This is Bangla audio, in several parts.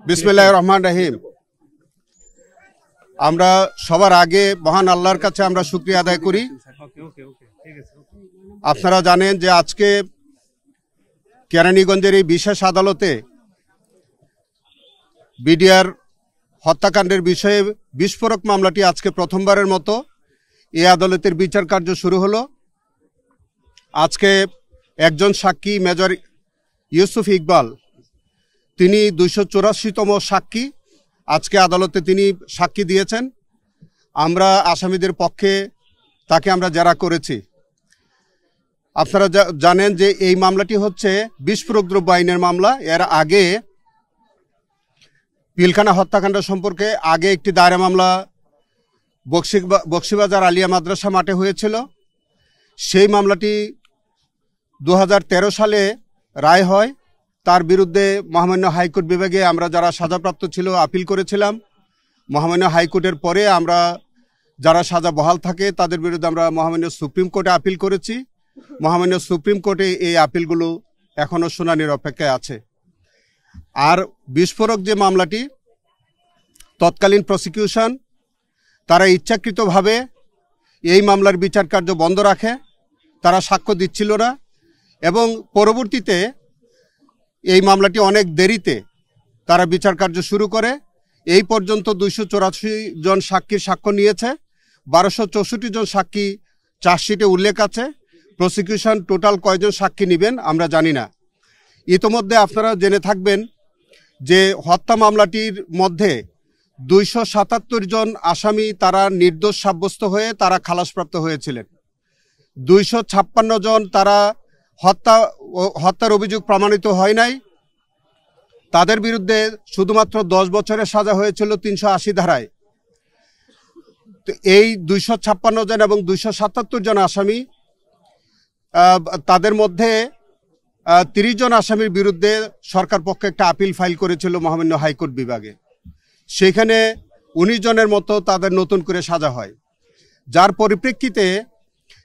বিসমিল্লাহির রহমানির রহিম। আমরা সবার আগে মহান আল্লাহর কাছে আমরা শুকরিয়া আদায় করি। আপনারা জানেন যে আজকে কেরানীগঞ্জের এই বিশেষ আদালতে বিডিআর হত্যাকাণ্ডের বিষয়ে বিস্ফোরক মামলাটি আজকে প্রথমবারের মতো এই আদালতের বিচার কার্য শুরু হলো। আজকে একজন সাক্ষী মেজর ইউসুফ ইকবাল, তিনি 284তম সাক্ষী আজকে আদালতে তিনি সাক্ষী দিয়েছেন। আমরা আসামিদের পক্ষে তাকে আমরা জেরা করেছি। আপনারা জানেন যে এই মামলাটি হচ্ছে বিস্ফোরক দ্রব্য আইনের মামলা। এর আগে পিলখানা হত্যাকাণ্ড সম্পর্কে আগে একটি দায়েরা মামলা বকশীবাজার আলিয়া মাদ্রাসা মাঠে হয়েছিল। সেই মামলাটি 2013 সালে রায় হয়। তার বিরুদ্ধে মহামান্য হাইকোর্ট বিভাগে আমরা যারা সাজাপ্রাপ্ত ছিল আপিল করেছিলাম। মহামান্য হাইকোর্টের পরে আমরা যারা সাজা বহাল থাকে তাদের বিরুদ্ধে আমরা মহামান্য সুপ্রিম কোর্টে আপিল করেছি। মহামান্য সুপ্রিম কোর্টে এই আপিলগুলো এখনও শুনানির অপেক্ষায় আছে। আর বিস্ফোরক যে মামলাটি, তৎকালীন প্রসিকিউশন তারা ইচ্ছাকৃতভাবে এই মামলার বিচার কার্য বন্ধ রাখে, তারা সাক্ষ্য দিচ্ছিল না এবং পরবর্তীতে এই মামলাটি অনেক দেরিতে তারা বিচার কার্য শুরু করে। এই পর্যন্ত 284 জন সাক্ষীর সাক্ষ্য নিয়েছে, 1264 জন সাক্ষী চার্জশিটে উল্লেখ আছে। প্রসিকিউশন টোটাল কয়জন সাক্ষী নেবেন আমরা জানি না। ইতোমধ্যে আপনারা জেনে থাকবেন যে হত্যা মামলাটির মধ্যে 277 জন আসামি তারা নির্দোষ সাব্যস্ত হয়ে তারা খালাসপ্রাপ্ত হয়েছিলেন। 256 জন তারা হত্যার অভিযোগ প্রমাণিত হয় নাই, তাদের বিরুদ্ধে শুধুমাত্র 10 বছরের সাজা হয়েছিল 380 ধারায়। তো এই 256 জন এবং 277 জন আসামি, তাদের মধ্যে 30 জন আসামির বিরুদ্ধে সরকার পক্ষে একটা আপিল ফাইল করেছিল মহামান্য হাইকোর্ট বিভাগে। সেখানে 19 জনের মতো তাদের নতুন করে সাজা হয়, যার পরিপ্রেক্ষিতে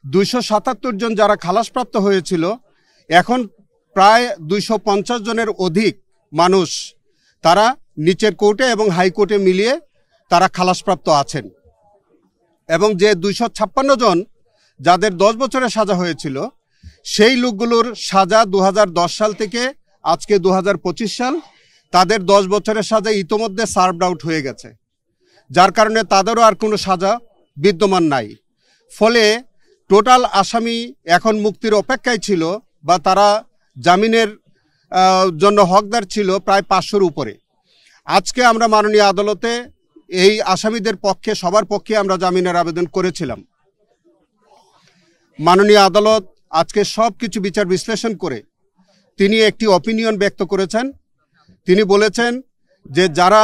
277 জন যারা খালাসপ্রাপ্ত হয়েছিল, এখন প্রায় 250 জনের অধিক মানুষ তারা নিচের কোর্টে এবং হাইকোর্টে মিলিয়ে তারা খালাসপ্রাপ্ত আছেন। এবং যে 256 জন যাদের 10 বছরের সাজা হয়েছিল, সেই লোকগুলোর সাজা 2010 সাল থেকে আজকে 2025 সাল, তাদের 10 বছরের সাজা ইতোমধ্যে সার্ভড আউট হয়ে গেছে, যার কারণে তাদেরও আর কোনো সাজা বিদ্যমান নাই। ফলে টোটাল আসামি এখন মুক্তির অপেক্ষায় ছিল বা তারা জামিনের জন্য হকদার ছিল প্রায় 500-র উপরে। আজকে আমরা মাননীয় আদালতে এই আসামিদের পক্ষে সবার পক্ষে আমরা জামিনের আবেদন করেছিলাম। মাননীয় আদালত আজকে সব কিছু বিচার বিশ্লেষণ করে তিনি একটি অপিনিয়ন ব্যক্ত করেছেন। তিনি বলেছেন যে যারা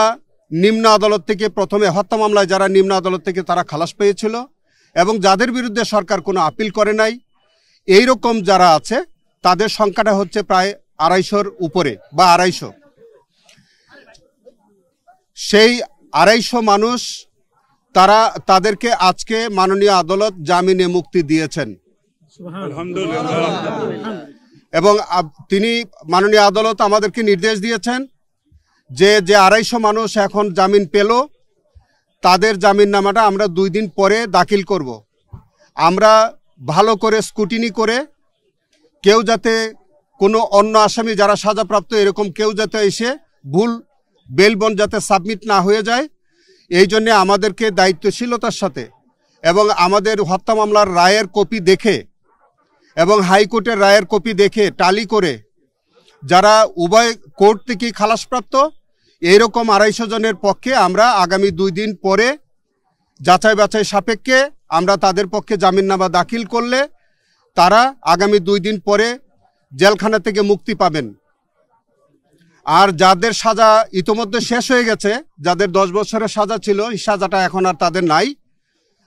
নিম্ন আদালত থেকে প্রথমে হত্যা মামলায় যারা নিম্ন আদালত থেকে তারা খালাস পেয়েছিল এবং যাদের বিরুদ্ধে সরকার কোনো আপিল করে নাই, এই রকম যারা আছে তাদের সংখ্যাটা হচ্ছে প্রায় 250-র উপরে বা 250। সেই 250 মানুষ তাদেরকে আজকে মাননীয় আদালত জামিনে মুক্তি দিয়েছেন এবং তিনি মাননীয় আদালত আমাদেরকে নির্দেশ দিয়েছেন যে 250 মানুষ এখন জামিন পেল, তাদের জামিন নামাটা আমরা 2 দিন পরে দাখিল করব। আমরা ভালো করে স্ক্রুটিনি করে কেউ যাতে কোনো অন্য আসামি যারা সাজাপ্রাপ্ত এরকম কেউ যাতে এসে ভুল বেল বন্ড যাতে সাবমিট না হয়ে যায়, এই জন্যে আমাদেরকে দায়িত্বশীলতার সাথে এবং আমাদের হত্যা মামলার রায়ের কপি দেখে এবং হাইকোর্টের রায়ের কপি দেখে টালি করে যারা উভয় কোর্ট থেকে খালাসপ্রাপ্ত এইরকম 250 জনের পক্ষে আমরা আগামী 2 দিন পরে যাচাই বাছাই সাপেক্ষে আমরা তাদের পক্ষে জামিননামা দাখিল করলে তারা আগামী 2 দিন পরে জেলখানা থেকে মুক্তি পাবেন। আর যাদের সাজা ইতোমধ্যে শেষ হয়ে গেছে, যাদের 10 বছরের সাজা ছিল, এই সাজাটা এখন আর তাদের নাই।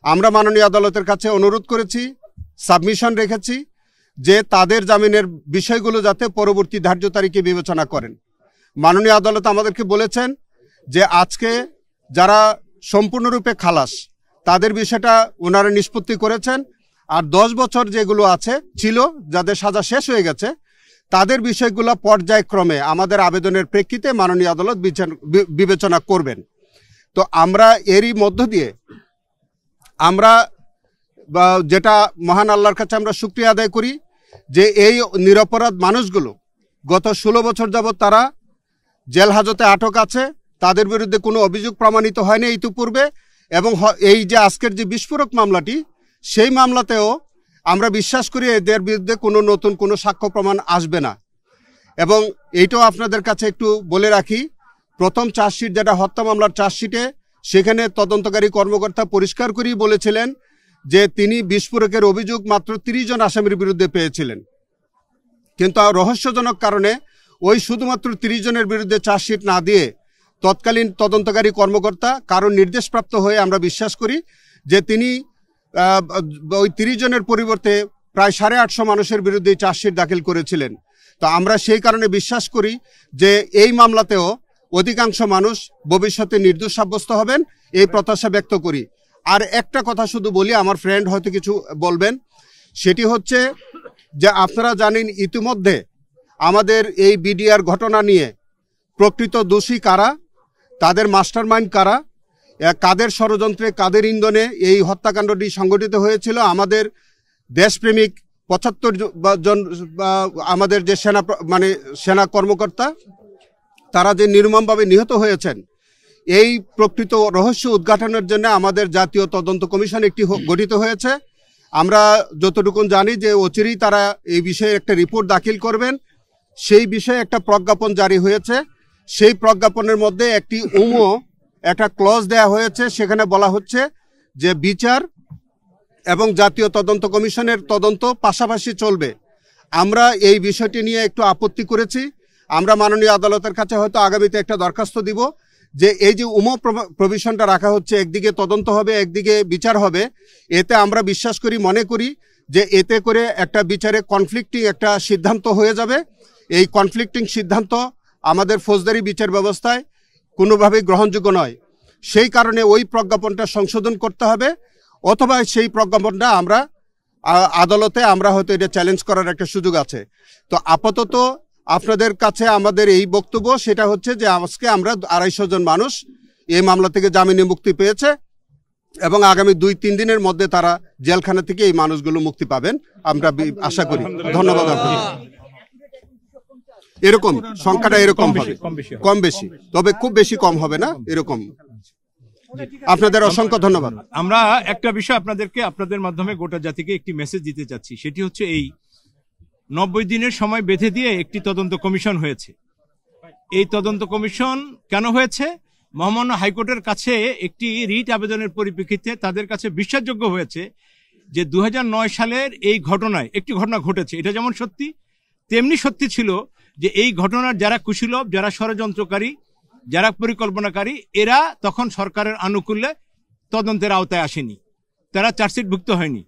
আমরা মাননীয় আদালতের কাছে অনুরোধ করেছি, সাবমিশন রেখেছি যে তাদের জামিনের বিষয়গুলো যাতে পরবর্তী ধার্য তারিখে বিবেচনা করেন। মাননীয় আদালত আমাদেরকে বলেছেন যে আজকে যারা সম্পূর্ণরূপে খালাস তাদের বিষয়টা ওনারা নিষ্পত্তি করেছেন, আর 10 বছর যেগুলো আছে ছিল যাদের সাজা শেষ হয়ে গেছে তাদের বিষয়গুলো পর্যায়ক্রমে আমাদের আবেদনের প্রেক্ষিতে মাননীয় আদালত বিবেচনা করবেন। তো আমরা এরই মধ্য দিয়ে আমরা যেটা মহান আল্লাহর কাছে আমরা শুকরিয়া আদায় করি যে এই নিরপরাধ মানুষগুলো গত 16 বছর যাবৎ তারা জেল হাজতে আটক আছে, তাদের বিরুদ্ধে কোনো অভিযোগ প্রমাণিত হয়নি ইতিপূর্বে, এবং এই যে আজকের যে বিস্ফোরক মামলাটি, সেই মামলাতেও আমরা বিশ্বাস করি এদের বিরুদ্ধে কোনো নতুন কোনো সাক্ষ্য প্রমাণ আসবে না। এবং এইটাও আপনাদের কাছে একটু বলে রাখি, প্রথম চার্জশিট যেটা হত্যা মামলার চার্জশিটে, সেখানে তদন্তকারী কর্মকর্তা পরিষ্কার করেই বলেছিলেন যে তিনি বিস্ফোরকের অভিযোগ মাত্র 30 জন আসামির বিরুদ্ধে পেয়েছিলেন, কিন্তু রহস্যজনক কারণে ওই শুধুমাত্র 30 জনের বিরুদ্ধে চার্জশিট না দিয়ে তৎকালীন তদন্তকারী কর্মকর্তা কারণ নির্দেশপ্রাপ্ত হয়ে আমরা বিশ্বাস করি যে তিনি ওই 30 জনের পরিবর্তে প্রায় 850 মানুষের বিরুদ্ধে চার্জশিট দাখিল করেছিলেন। তো আমরা সেই কারণে বিশ্বাস করি যে এই মামলাতেও অধিকাংশ মানুষ ভবিষ্যতে নির্দোষ সাব্যস্ত হবেন, এই প্রত্যাশা ব্যক্ত করি। আর একটা কথা শুধু বলি, আমার ফ্রেন্ড হয়তো কিছু বলবেন, সেটি হচ্ছে যে আপনারা জানেন ইতিমধ্যে আমাদের এই বিডিআর ঘটনা নিয়ে প্রকৃত দোষী কারা, তাদের মাস্টারমাইন্ড কারা, কাদের ষড়যন্ত্রে কাদের ইন্ধনে এই হত্যাকাণ্ডটি সংঘটিত হয়েছিল, আমাদের দেশপ্রেমিক 75 জন আমাদের যে সেনা কর্মকর্তা তারা যে নির্মমভাবে নিহত হয়েছেন, এই প্রকৃত রহস্য উদ্ঘাটনের জন্য আমাদের জাতীয় তদন্ত কমিশন একটি গঠিত হয়েছে। আমরা যতটুকু জানি যে অচিরেই তারা এই বিষয়ে একটা রিপোর্ট দাখিল করবেন। সেই বিষয়ে একটা প্রজ্ঞাপন জারি হয়েছে, সেই প্রজ্ঞাপনের মধ্যে একটি একটা ক্লজ দেয়া হয়েছে, সেখানে বলা হচ্ছে যে বিচার এবং জাতীয় তদন্ত কমিশনের তদন্ত পাশাপাশি চলবে। আমরা এই বিষয়টি নিয়ে একটু আপত্তি করেছি। আমরা মাননীয় আদালতের কাছে হয়তো আগামীতে একটা দরখাস্ত দিব যে এই যে প্রভিশনটা রাখা হচ্ছে, একদিকে তদন্ত হবে একদিকে বিচার হবে, এতে আমরা বিশ্বাস করি, মনে করি যে এতে করে একটা বিচারে কনফ্লিক্টিং একটা সিদ্ধান্ত হয়ে যাবে। এই কনফ্লিক্টিং সিদ্ধান্ত আমাদের ফৌজদারি বিচার ব্যবস্থায় কোনোভাবেই গ্রহণযোগ্য নয়। সেই কারণে ওই প্রজ্ঞাপনটা সংশোধন করতে হবে, অথবা সেই প্রজ্ঞাপনটা আমরা আদালতে আমরা হয়তো এটা চ্যালেঞ্জ করার একটা সুযোগ আছে। তো আপাতত আপনাদের কাছে আমাদের এই বক্তব্য, সেটা হচ্ছে যে আজকে আমরা 250 জন মানুষ এই মামলা থেকে জামিনে মুক্তি পেয়েছে, এবং আগামী 2-3 দিনের মধ্যে তারা জেলখানা থেকে এই মানুষগুলো মুক্তি পাবেন আমরা আশা করি। ধন্যবাদ আপনাদের। এরকম সংখ্যাটা এরকম হবে, কম বেশি, তবে খুব বেশি কম হবে না, এরকম। আপনাদের অসংখ্য ধন্যবাদ। আমরা একটা বিষয় আপনাদের মাধ্যমে গোটা জাতিকে একটি মেসেজ দিতে চাচ্ছি, সেটি হচ্ছে এই 90 দিনের সময় বেঁধে দিয়ে একটি তদন্ত কমিশন হয়েছে। এই তদন্ত কমিশন কেন হয়েছে? মহামান্য হাইকোর্টের কাছে একটি রিট আবেদনের পরিপ্রেক্ষিতে তাদের কাছে বিশ্বাসযোগ্য হয়েছে যে 2009 সালের এই ঘটনায় একটি ঘটনা ঘটেছে, এটা যেমন সত্যি তেমনি সত্যি ছিল যে এই ঘটনার যারা কুশীলব, যারা ষড়যন্ত্রকারী, যারা পরিকল্পনাকারী, এরা তখন সরকারের আনুকূল্যে তদন্তের আওতায় আসেনি, তারা চার্জশিটভুক্ত হয়নি।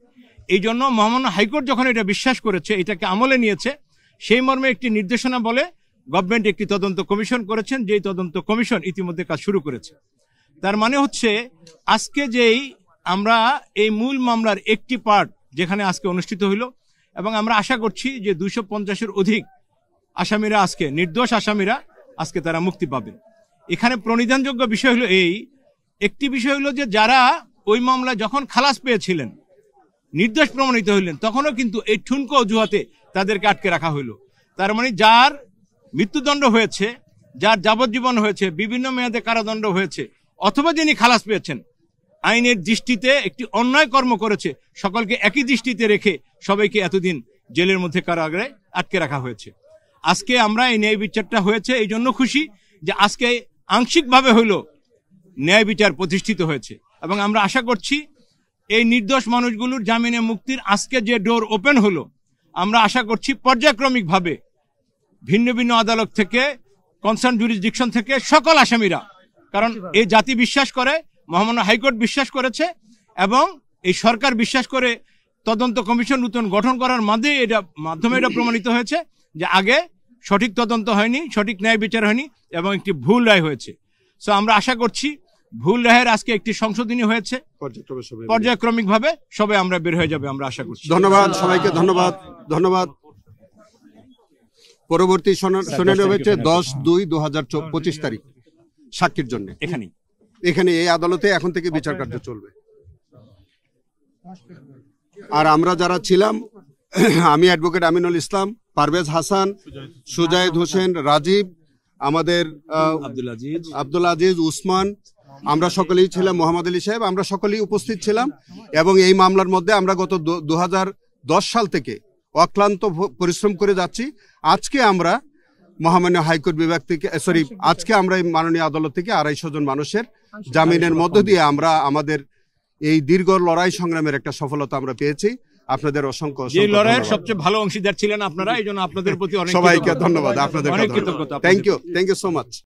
এই জন্য মহামান্য হাইকোর্ট যখন এটা বিশ্বাস করেছে, এটাকে আমলে নিয়েছে, সেই মর্মে একটি নির্দেশনা বলে গভর্নমেন্ট একটি তদন্ত কমিশন করেছেন, যেই তদন্ত কমিশন ইতিমধ্যে কাজ শুরু করেছে। তার মানে হচ্ছে আজকে যেই আমরা এই মূল মামলার একটি পার্ট যেখানে আজকে অনুষ্ঠিত হইল, এবং আমরা আশা করছি যে 250-এর অধিক আসামিরা আজকে নির্দোষ আসামিরা আজকে তারা মুক্তি পাবেন। এখানে প্রণিধানযোগ্য বিষয় হলো একটি বিষয় হলো যে যারা ওই মামলায় যখন খালাস পেয়েছিলেন, নির্দোষ প্রমাণিত হইলেন, তখনও কিন্তু এই ঠুনকো অজুহাতে তাদেরকে আটকে রাখা হইল। তার মানে যার মৃত্যুদণ্ড হয়েছে, যার যাবজ্জীবন হয়েছে, বিভিন্ন মেয়াদে কারাদণ্ড হয়েছে, অথবা যিনি খালাস পেয়েছেন, আইনের দৃষ্টিতে একটি অন্যায় কর্ম করেছে, সকলকে একই দৃষ্টিতে রেখে সবাইকে এতদিন জেলের মধ্যে কারাগারে আটকে রাখা হয়েছে। আজকে আমরা এই ন্যায় বিচারটা হয়েছে এই জন্য খুশি যে আজকে আংশিকভাবে হইল ন্যায় বিচার প্রতিষ্ঠিত হয়েছে, এবং আমরা আশা করছি এই নির্দোষ মানুষগুলোর জামিনে মুক্তির আজকে যে ডোর ওপেন হলো, আমরা আশা করছি পর্যায়ক্রমিকভাবে ভিন্ন ভিন্ন আদালত থেকে, কনসার্ন জুরিসডিকশন থেকে সকল আসামিরা, কারণ এই জাতি বিশ্বাস করে, মহামান্য হাইকোর্ট বিশ্বাস করেছে, এবং এই সরকার বিশ্বাস করে তদন্ত কমিশন নতুন গঠন করার মাধ্যমে এটা প্রমাণিত হয়েছে যে আগে সঠিক তদন্ত হয়নি, সঠিক ন্যায় বিচার হয়নি, এবং একটি ভুল রায় হয়েছে। সো আমরা আশা করছি ভুল রায়ের আজকে একটি সংশোধনী হয়েছে, পর্যায়ক্রমিকভাবে সবাই আমরা বের হয়ে যাবে, আমরা আশা করছি। ধন্যবাদ সবাইকে, ধন্যবাদ। পরবর্তী শুনানি হচ্ছে 10/2/2025 তারিখ সাক্ষীর জন্য। এখানে এই আদালতে এখন থেকে বিচার কার্য চলবে। আর আমরা যারা ছিলাম, আমি অ্যাডভোকেট আমিনুল ইসলাম, পারভেজ হাসান, সুজায়েদ হোসেন, রাজীব, আমাদের আব্দুল আজিজ, উসমান, আমরা সকলেই ছিলাম, মোহাম্মদ আলী সাহেব, আমরা সকলেই উপস্থিত ছিলাম। এবং এই মামলার মধ্যে আমরা গত 2010 সাল থেকে অক্লান্ত পরিশ্রম করে যাচ্ছি। আজকে আমরা মহামান্য হাইকোর্ট বিভাগ থেকে আজকে আমরা এই মাননীয় আদালত থেকে 250 জন মানুষের জামিনের মধ্য দিয়ে আমরা আমাদের এই দীর্ঘ লড়াই সংগ্রামের একটা সফলতা আমরা পেয়েছি। আপনাদের অসংখ্য লড়াইয়ের সবচেয়ে ভালো অংশীদার ছিলেন আপনারা, এই জন্য আপনাদের প্রতি অনেক সবাইকে ধন্যবাদ। আপনাদের থ্যাংক ইউ সো মাচ।